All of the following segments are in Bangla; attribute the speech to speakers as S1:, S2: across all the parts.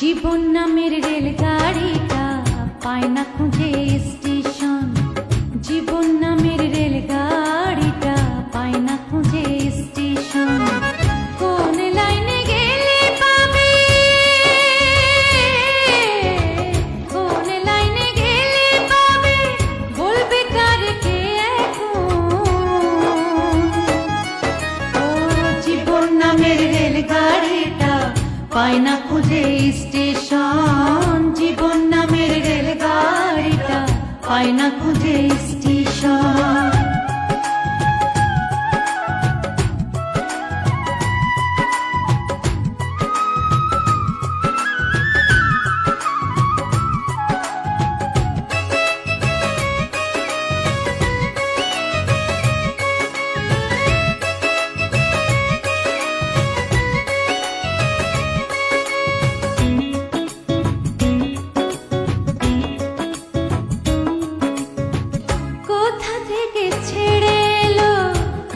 S1: জীবন নামের রেলগাড়িটা পায় না খুঁজে স্টেশন। জীবন নামের রেলগাড়িটা পায় না খুঁজে স্টেশন। কোন লাইনে গেলে পাবে, কোন লাইনে গেলে পাবে, বলবে কার কে এখন। ও জীবন নামের রেলগাড়িটা পায় না খুঁজে স্টেশন। জীবন নামের রেলগাড়িটা পায় না খুঁজে স্টেশন।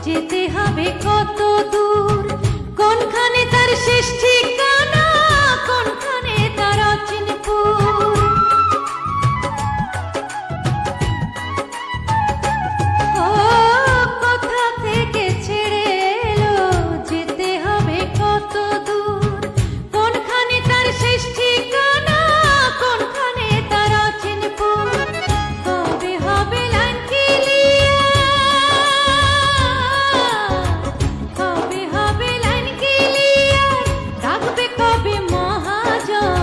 S1: যেতে হবে কত দূর, কোনখানে তার শেষ ঠিকানা, কোনখানে তার অচিনপুর। ও কোথা থেকে ছেড়ে এলো, যেতে হবে কত দূর, কোনখানে তার শেষ ঠিকানা, কোনখানে তার অচিনপুর। কবে হবে লাইন ক্লিয়ার, কবে হবে লাইন ক্লিয়ার, ডাকবে কবে মহাজন।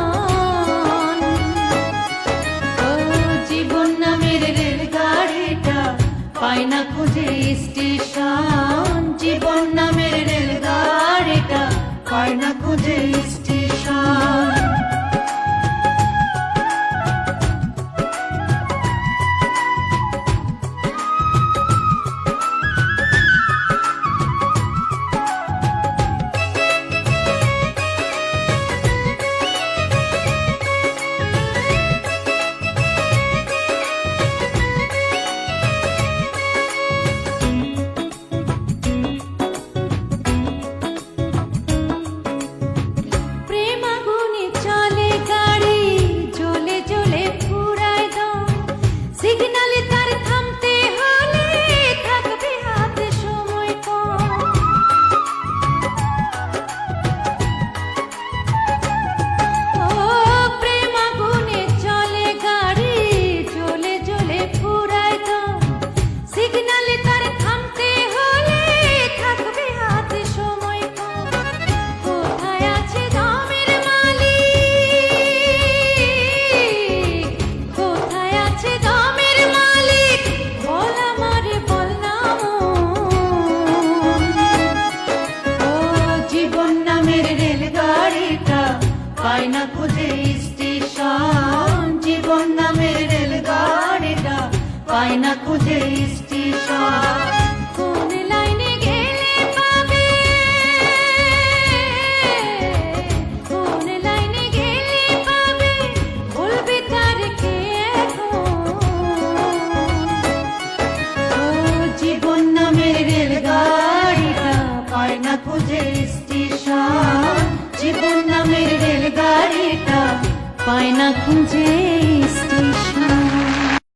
S1: ও জীবন নামের রেলগাড়িটা পায় না খুঁজে স্টেশন। জীবন নামের রেলগাড়িটা পায় না খুঁজে স্টেশন। সিগনালে তার থামতে হলে থাকবে হাতে সময় কম। ও প্রেম আগুনে চলে গাড়ি, জ্বলে জ্বলে ফুরায় দম। সিগনালে তার থামতে হলে থাকবে হাতে সময় কম। কোথায় আছে দমের মালিক, কোথায় আছে দমের মালিক, বল আমারে বল না মন। ও জীবন নামের রেলগাড়িটা পায় না খুঁজে স্টেশন। জীবন নামের রেলগাড়িটা পায় না খুঁজে স্টেশন। কোন লাইনে গেলে পাবে, কোন লাইনে গেলে পাবে, বলবে কার কে এখন। ও জীবন নামের রেলগাড়িটা পায় না খুঁজে স্টেশন। জীবন নামের রেলগাড়িটা পায় না খুঁজে স্টেশন।